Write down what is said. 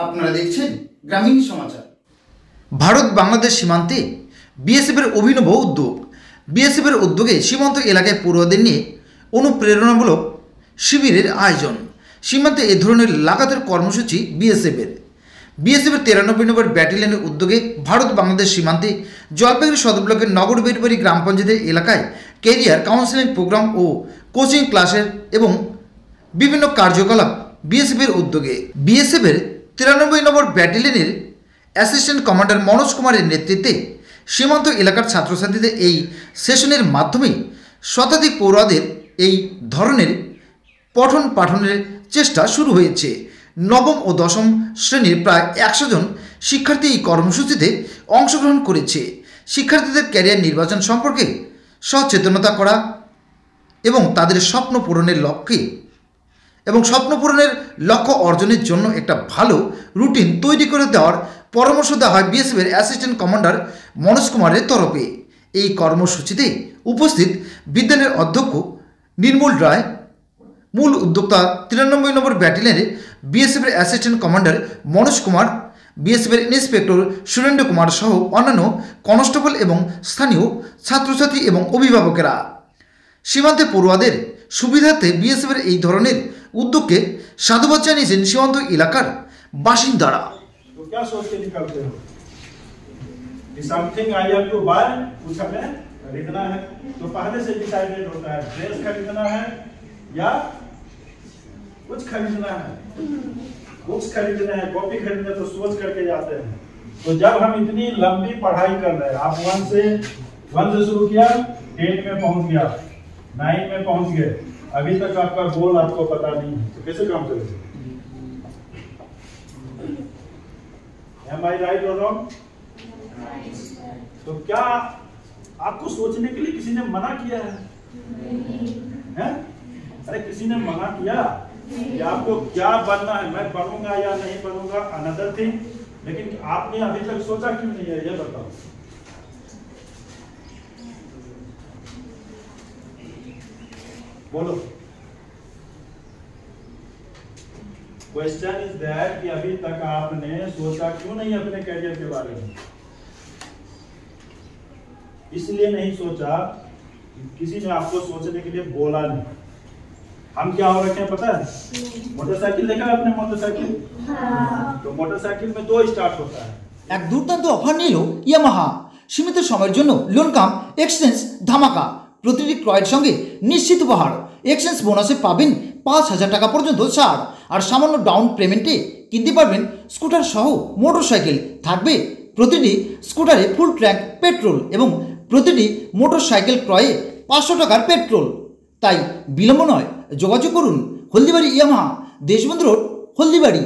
আপনারা দেখছেন গ্রামীণ সমাচার। ভারত বাংলাদেশ সীমান্তে বিএসএফের অভিনব উদ্যোগ। বিএসএফের উদ্যোগে সীমান্ত এলাকায় পড়ুয়াদের নিয়ে অনুপ্রেরণামূলক শিবিরের আয়োজন। সীমান্তে এ ধরনের লাগাতার কর্মসূচি বিএসএফের 93 নম্বর ব্যাটালিয়নের উদ্যোগে ভারত বাংলাদেশ সীমান্তে জলপাইগুড়ি সদর ব্লকের নগর বেটবাড়ি গ্রাম পঞ্চায়েতের এলাকায় ক্যারিয়ার কাউন্সেলিং প্রোগ্রাম ও কোচিং ক্লাসের এবং বিভিন্ন কার্যকলাপ বিএসএফের উদ্যোগে। বিএসএফের 93 নম্বর ব্যাটালিয়নের অ্যাসিস্ট্যান্ট কমান্ডার মনোজ কুমারের নেতৃত্বে সীমান্ত এলাকার ছাত্রছাত্রীদের এই সেশনের মাধ্যমে শতাধিক পড়ুয়াদের এই ধরনের পঠন পাঠনের চেষ্টা শুরু হয়েছে। নবম ও দশম শ্রেণীর প্রায় 100 জন শিক্ষার্থী এই কর্মসূচিতে অংশগ্রহণ করেছে। শিক্ষার্থীদের ক্যারিয়ার নির্বাচন সম্পর্কে সচেতনতা করা এবং তাদের স্বপ্ন পূরণের লক্ষ্য অর্জনের জন্য একটা ভালো রুটিন তৈরি করে দেওয়ার পরামর্শ দেওয়া হয় বিএসএফের অ্যাসিস্ট্যান্ট কমান্ডার মনোজ কুমারের তরফে। এই কর্মসূচিতে উপস্থিত বিদ্যালয়ের অধ্যক্ষ নির্মল রায়, মূল উদ্যোক্তা 93 নম্বর ব্যাটালিয়নের বিএসএফের অ্যাসিস্ট্যান্ট কমান্ডার মনোজ কুমার, বিএসএফের ইন্সপেক্টর সুরেন্দ্র কুমার সহ অন্যান্য কনস্টেবল এবং স্থানীয় ছাত্রছাত্রী এবং অভিভাবকেরা। সীমান্তে পড়ুয়াদের সুবিধার্থে বিএসএফের এই ধরনের উদ্যোগকে সাধুবাদ জানিয়েছেন সীমান্ত এলাকার বাসিন্দারা। या कुछ खरीदना है, बुक्स खरीदना है, कॉपी खरीदना, तो सोच करके जाते हैं। तो जब हम इतनी लंबी पढ़ाई कर रहे हैं, आप 1 से शुरू किया, 10 में पहुंच गया, 9 में पहुंच गए, अभी तक आपका गोल आपको पता नहीं है, तो कैसे काम करेंगे? Am I right or wrong? तो क्या आपको सोचने के लिए किसी ने मना किया है? हैं? अरे किसी ने मना किया कि आपको क्या बनना है, मैं बनूंगा या नहीं बनूंगा, अनदर थिंग, लेकिन आपने अभी तक सोचा क्यों नहीं है, ये बताओ। बोलो। क्वेश्चन इज दैट कि अभी तक आपने सोचा क्यों नहीं अपने कैरियर के बारे में? इसलिए नहीं सोचा, किसी ने आपको सोचने के लिए बोला नहीं। हम क्या हो रखे हैं पता है? मोटरसाइकिल देखा है आपने? मोटरसाइकिल, तो मोटरसाइकिल में 2 स्टार्ट होता है। এক দুর্দান্ত অফার নিল ইয়ামাহা। সীমিত সময়ের জন্য লোন কাম এক্সচেঞ্জ ধামাকা। প্রতিটি ক্রয়ের সঙ্গে নিশ্চিত উপহার। এক্সচেঞ্জ বোনাসে পাবেন 5000 টাকা পর্যন্ত ছাড়। আর সামান্য ডাউন পেমেন্টে কিনতে পারবেন স্কুটার সহ মোটরসাইকেল। থাকবে প্রতিটি স্কুটারে ফুল ট্যাঙ্ক পেট্রোল এবং প্রতিটি মোটরসাইকেল ক্রয়ে 500 টাকার পেট্রোল। তাই বিলম্ব নয়, যোগাযোগ করুন হলদিবাড়ি ইয়ামাহা, দেশবন্ধু রোড, হলদিবাড়ি।